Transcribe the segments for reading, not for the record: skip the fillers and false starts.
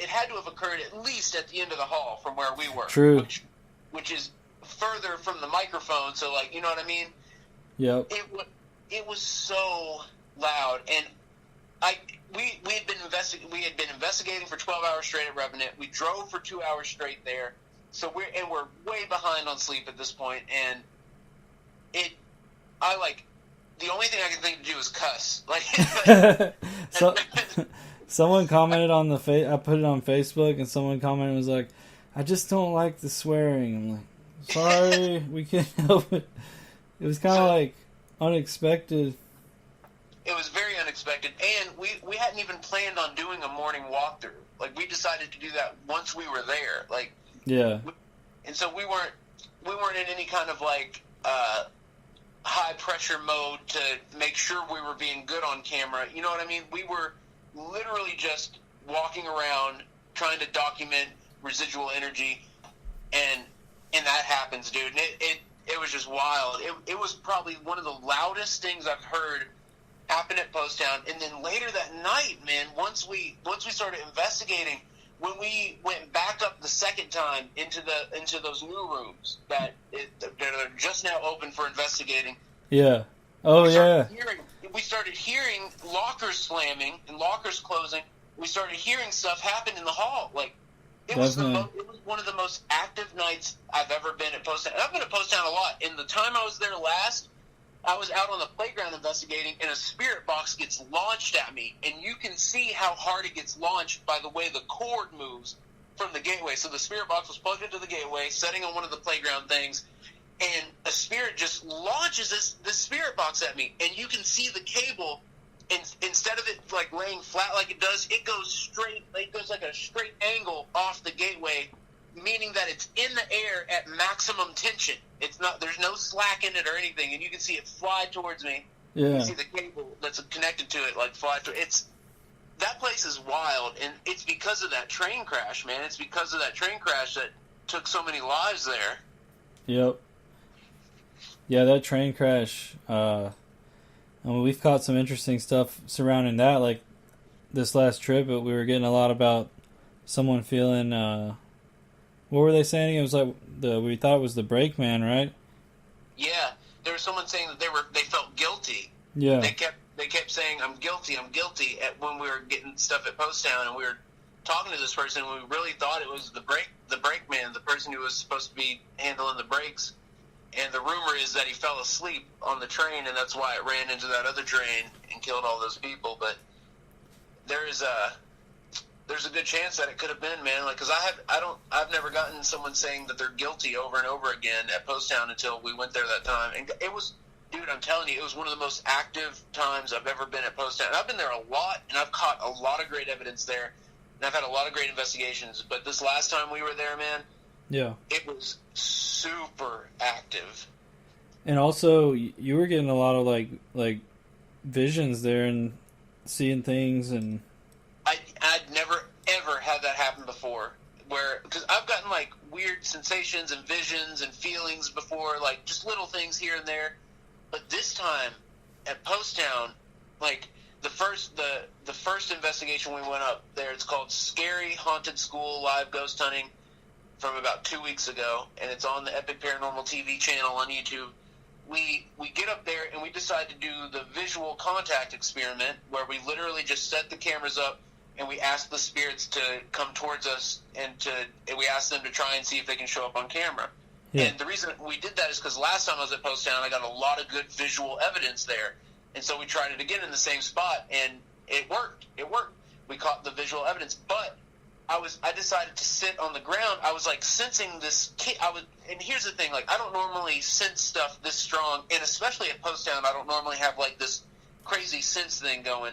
had to have occurred at least at the end of the hall from where we were. True. Which is further from the microphone, so, like, you know what I mean? Yep. It was so loud, and we had been investigating for 12 hours straight at Revenant. We drove for 2 hours straight there, so we're way behind on sleep at this point, and the only thing I can think to do is cuss. So, someone commented on I put it on Facebook, and someone commented and was like, I just don't like the swearing. I'm like, sorry, we can't help it. It was kind of like unexpected. It was very unexpected, and we hadn't even planned on doing a morning walkthrough. Like, we decided to do that once we were there. Like, yeah. And so we weren't in any kind of like high pressure mode to make sure we were being good on camera. You know what I mean? We were literally just walking around trying to document residual energy, and that happens, dude. And it was just wild. It was probably one of the loudest things I've heard happen at Post Town. And then later that night, man, once we started investigating, when we went back up the second time into those new rooms that are just now open for investigating. Yeah. Oh, yeah. We started hearing lockers slamming and lockers closing. We started hearing stuff happen in the hall. Like, it was one of the most active nights I've ever been at Post Town. And I've been at Post Town a lot. In the time I was there last, I was out on the playground investigating, and a spirit box gets launched at me, and you can see how hard it gets launched by the way the cord moves from the gateway. So the spirit box was plugged into the gateway, setting on one of the playground things, and a spirit just launches this spirit box at me, and you can see the cable, and instead of it like laying flat like it does, it goes straight. It goes like a straight angle off the gateway, meaning that it's in the air at maximum tension. It's not. There's no slack in it or anything, and you can see it fly towards me. Yeah. You can see the cable that's connected to it like fly through. That place is wild, and it's because of that train crash, man. It's because of that train crash that took so many lives there. Yep. Yeah, that train crash. I mean, we've caught some interesting stuff surrounding that. Like this last trip, we were getting a lot about someone feeling. What were they saying? It was like we thought it was the brakeman, right? Yeah, there was someone saying that they felt guilty. Yeah. They kept saying, I'm guilty when we were getting stuff at Post Town, and we were talking to this person, and we really thought it was the brakeman, the person who was supposed to be handling the brakes. And the rumor is that he fell asleep on the train, and that's why it ran into that other train and killed all those people. But there's a good chance that it could have been, man. Like, because I've never gotten someone saying that they're guilty over and over again at Post Town until we went there that time. And it was, dude, I'm telling you, it was one of the most active times I've ever been at Post Town. And I've been there a lot, and I've caught a lot of great evidence there, and I've had a lot of great investigations. But this last time we were there, man, yeah, it was super active. And also, you were getting a lot of like visions there and seeing things, and I'd never ever had that happen before. Because I've gotten like weird sensations and visions and feelings before, like just little things here and there. But this time at Post Town, like the first investigation we went up there, it's called Scary Haunted School Live Ghost Hunting, from about 2 weeks ago, and it's on the Epic Paranormal TV channel on YouTube. We get up there and we decide to do the visual contact experiment, where we literally just set the cameras up and we ask the spirits to come towards us, and we ask them to try and see if they can show up on camera. Yeah. And the reason we did that is because last time I was at Post Town, I got a lot of good visual evidence there, and so we tried it again in the same spot, and it worked. We caught the visual evidence, but I decided to sit on the ground. I was like sensing this kid. And here's the thing: like, I don't normally sense stuff this strong, and especially at Post Town, I don't normally have like this crazy sense thing going.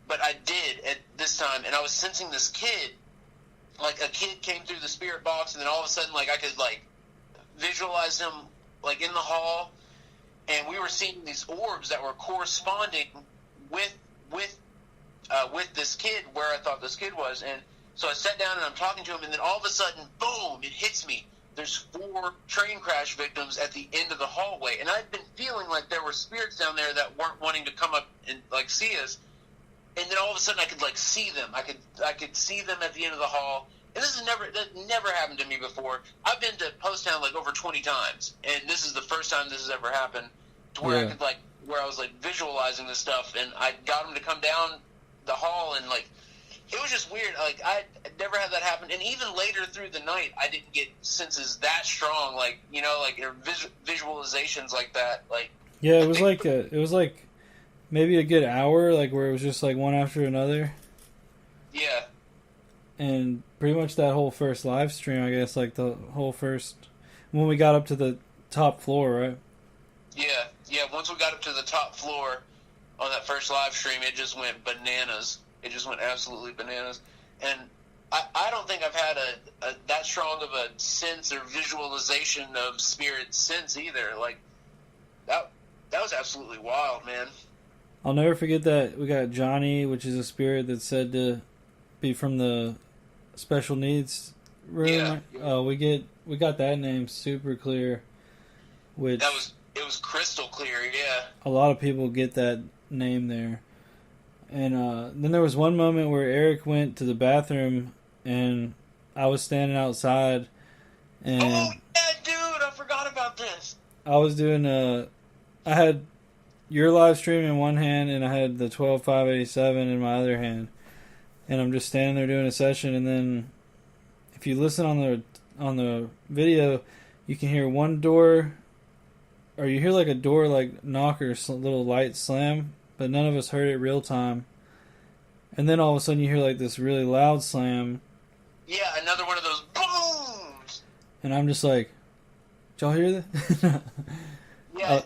But I did at this time, and I was sensing this kid. Like, a kid came through the spirit box, and then all of a sudden, like, I could like visualize him like in the hall, and we were seeing these orbs that were corresponding with this kid where I thought this kid was, and so I sat down and I'm talking to him, and then all of a sudden, boom, it hits me. There's 4 train crash victims at the end of the hallway, and I'd been feeling like there were spirits down there that weren't wanting to come up and like see us. and then all of a sudden I could like see them. I could see them at the end of the hall. And that never happened to me before. I've been to Post Town like over 20 times, and this is the first time this has ever happened to where I could like where I was like visualizing this stuff, and I got them to come down the hall, and like it was just weird. Like I never had that happen, and even later through the night, I didn't get senses that strong. Like like visualizations like that. Like it was like maybe a good hour, like where it was just like one after another. Yeah. And pretty much that whole first live stream, I guess, like the whole first when we got up to the top floor, right? Yeah. Once we got up to the top floor on that first live stream, it just went bananas. It just went absolutely bananas. And I don't think I've had a that strong of a sense or visualization of spirit since either. Like that was absolutely wild, man. I'll never forget that we got Johnny, which is a spirit that's said to be from the special needs room. Yeah. We got that name super clear, which it was crystal clear. Yeah. A lot of people get that name there. And then there was one moment where Eric went to the bathroom, and I was standing outside, and oh yeah, dude, I forgot about this. I was doing I had your live stream in one hand, and I had the 12587 in my other hand. And I'm just standing there doing a session, and then if you listen on the video, you can hear one door, or you hear like a door like knock or little light slam, but none of us heard it real time. And then all of a sudden you hear like this really loud slam. Yeah, another one of those booms. And I'm just like, did y'all hear that? Yeah,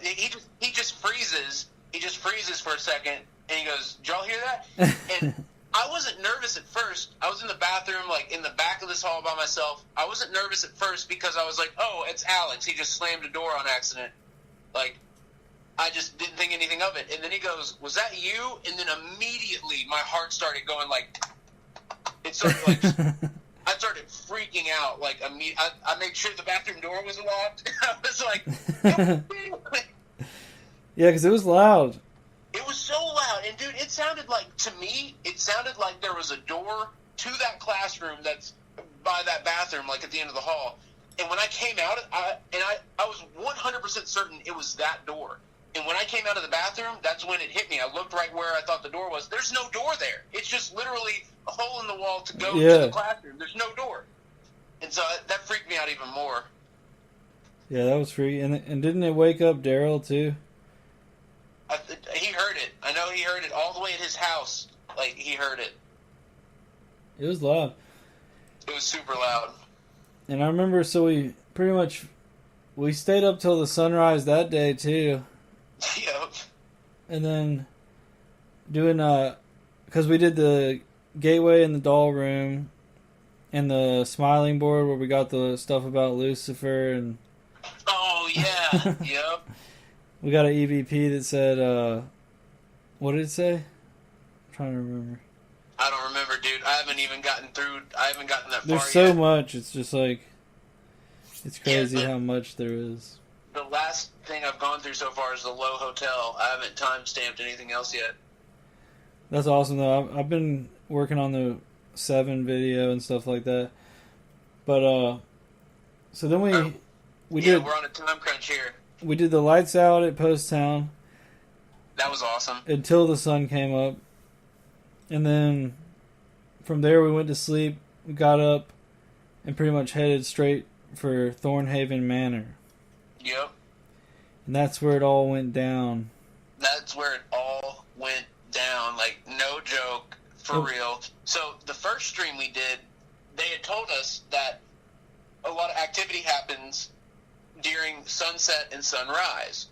he just freezes. He just freezes for a second, and he goes, "Did y'all hear that?" And I wasn't nervous at first. I was in the bathroom, like, in the back of this hall by myself. I wasn't nervous at first because I was like, oh, it's Alex. He just slammed a door on accident. Like, I just didn't think anything of it. And then he goes, was that you? And then immediately my heart started going, like, it started, like, I started freaking out. Like, I made sure the bathroom door was locked. I was like, yeah, because it was loud. It was so loud, and dude, it sounded like there was a door to that classroom that's by that bathroom, like at the end of the hall. And when I came out, I was 100% certain it was that door. And when I came out of the bathroom, that's when it hit me. I looked right where I thought the door was. There's no door there. It's just literally a hole in the wall to go to the classroom. There's no door. And so that freaked me out even more. Yeah, that was freaky. And didn't it wake up Daryl too? He heard it. I know he heard it all the way at his house. Like, he heard it. It was loud. It was super loud. And I remember, so we stayed up till the sunrise that day too. Yep. And then doing, because we did the gateway in the doll room and the smiling board where we got the stuff about Lucifer and... Oh, yeah. Yep. We got an EVP that said, what did it say? I'm trying to remember. I don't remember, dude. I haven't gotten that far There's so yet. much. It's just like, it's crazy how much there is. The last thing I've gone through so far is the Low Hotel. I haven't time-stamped anything else yet. That's awesome, though. I've been working on the 7 video and stuff like that. But, so then we did... we're on a time crunch here. We did the lights out at Post Town. That was awesome. Until the sun came up. And then from there we went to sleep. We got up and pretty much headed straight for Thornhaven Manor. Yep. And that's where it all went down. That's where it all went down. Like, no joke. For real. So the first stream we did, they had told us that a lot of activity happens during sunset and sunrise.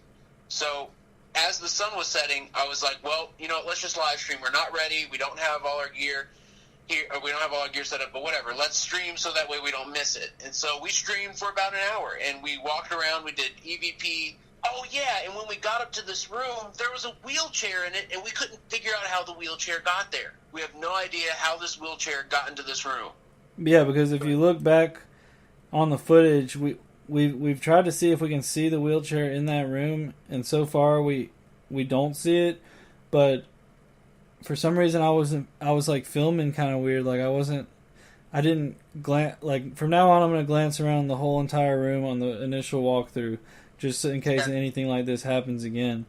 So as the sun was setting, I was like, well, let's just live stream. We're not ready. We don't have all our gear here. Or we don't have all our gear set up, but whatever. Let's stream so that way we don't miss it. And so we streamed for about an hour, and we walked around. We did EVP. Oh, yeah, and when we got up to this room, there was a wheelchair in it, and we couldn't figure out how the wheelchair got there. We have no idea how this wheelchair got into this room. Yeah, because if you look back on the footage, We've tried to see if we can see the wheelchair in that room, and so far we don't see it. But for some reason I was like filming kind of weird. Like I didn't glance. Like from now on, I'm gonna glance around the whole entire room on the initial walkthrough, just in case anything like this happens again.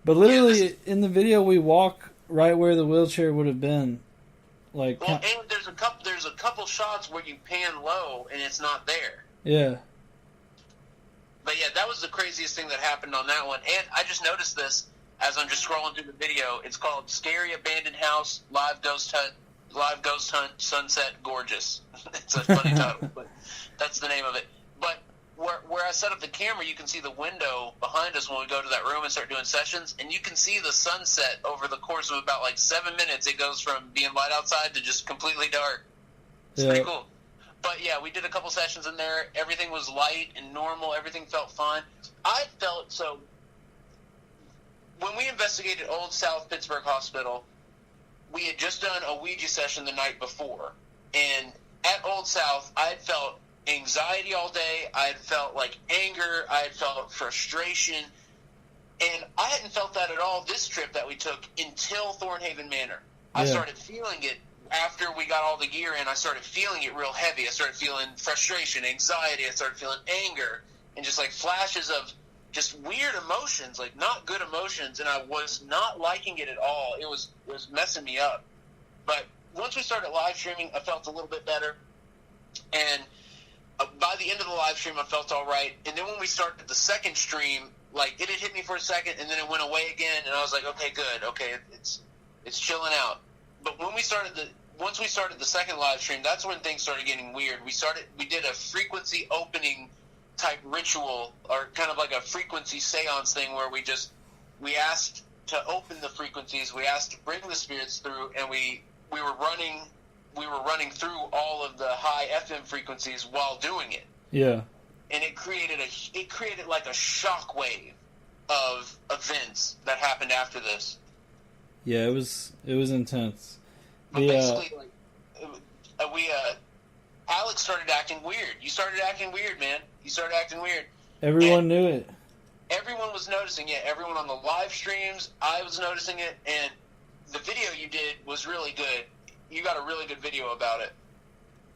But literally in the video, we walk right where the wheelchair would have been. Like, well, and there's a couple shots where you pan low and it's not there. Yeah. But yeah, that was the craziest thing that happened on that one. And I just noticed this as I'm just scrolling through the video. It's called "Scary Abandoned House Live Ghost Hunt Sunset Gorgeous." It's a funny title, but that's the name of it. But where I set up the camera, you can see the window behind us when we go to that room and start doing sessions, and you can see the sunset over the course of about like 7 minutes. It goes from being light outside to just completely dark. It's pretty cool. But yeah, we did a couple sessions in there. Everything was light and normal. Everything felt fine. I felt so. When we investigated Old South Pittsburgh Hospital, we had just done a Ouija session the night before, and at Old South, I had felt anxiety all day. I had felt like anger. I had felt frustration. And I hadn't felt that at all this trip that we took until Thornhaven Manor. I started feeling it after we got all the gear in. I started feeling it real heavy. I started feeling frustration, anxiety. I started feeling anger and just like flashes of just weird emotions, like not good emotions. And I was not liking it at all. It was messing me up. But once we started live streaming, I felt a little bit better. And by the end of the live stream, I felt all right. And then when we started the second stream, like it had hit me for a second, and then it went away again. And I was like, okay, good, okay, it's chilling out. But when once we started the second live stream, that's when things started getting weird. We did a frequency opening type ritual, or kind of like a frequency seance thing, where we asked to open the frequencies, we asked to bring the spirits through, and we were running through all of the high FM frequencies while doing it. Yeah. And it created like a shockwave of events that happened after this. Yeah, it was intense. But basically, Alex started acting weird. You started acting weird, man. You started acting weird. Everyone knew it. Everyone was noticing it. Everyone on the live streams, I was noticing it, and the video you did was really good. You got a really good video about it.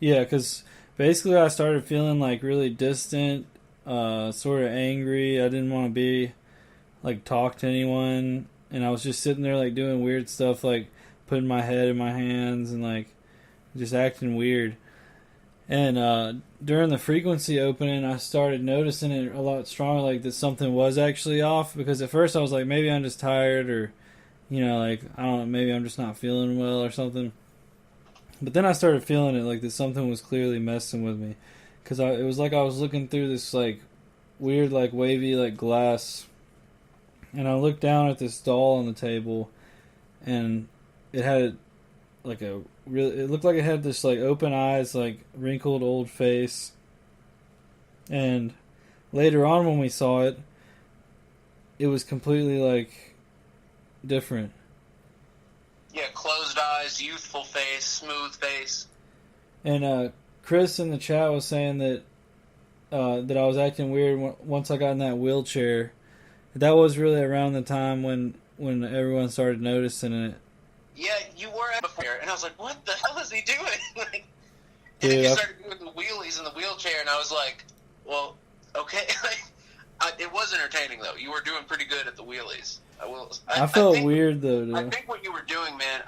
Yeah, because basically I started feeling like really distant, sort of angry. I didn't want to be, like, talk to anyone. And I was just sitting there, like, doing weird stuff, like putting my head in my hands and, like, just acting weird. And during the frequency opening, I started noticing it a lot stronger, like that something was actually off. Because at first I was like, maybe I'm just tired, or, you know, like, I don't know, maybe I'm just not feeling well or something. But then I started feeling it, like that something was clearly messing with me. Because it was like I was looking through this, like, weird, like, wavy, like, glass. And I looked down at this doll on the table, and it had, like, it looked like it had this, like, open eyes, like, wrinkled old face. And later on when we saw it, it was completely, like, different. Yeah, closed eyes, youthful face, smooth face. And Chris in the chat was saying that that I was acting weird once I got in that wheelchair. That was really around the time when everyone started noticing it. Yeah, you were at before, and I was like, what the hell is he doing? Like, and Dude, then you started doing the wheelies in the wheelchair, and I was like, well, okay. It was entertaining, though. You were doing pretty good at the wheelies. I felt weird, though, dude. I think what you were doing, man,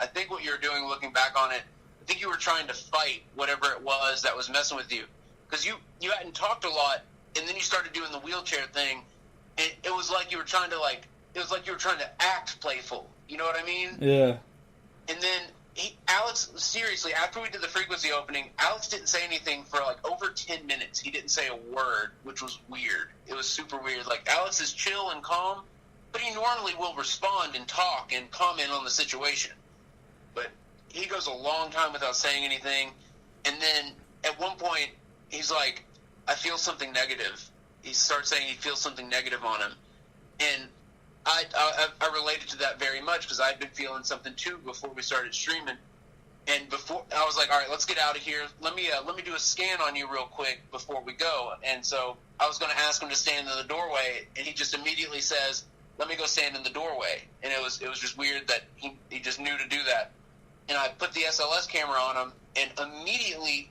looking back on it, I think you were trying to fight whatever it was that was messing with you. Because you hadn't talked a lot, and then you started doing the wheelchair thing, and it was like you were trying to act playful. You know what I mean? Yeah. And then Alex, seriously, after we did the frequency opening, Alex didn't say anything for like over 10 minutes. He didn't say a word, which was weird. It was super weird. Like, Alex is chill and calm, but he normally will respond and talk and comment on the situation. But he goes a long time without saying anything. And then at one point, he's like, I feel something negative. He starts saying he feels something negative on him. And I related to that very much, because I'd been feeling something too before we started streaming. And before, I was like, all right, let's get out of here. Let me do a scan on you real quick before we go. And so I was going to ask him to stand in the doorway, and he just immediately says, let me go stand in the doorway. And it was just weird that he just knew to do that. And I put the SLS camera on him, and immediately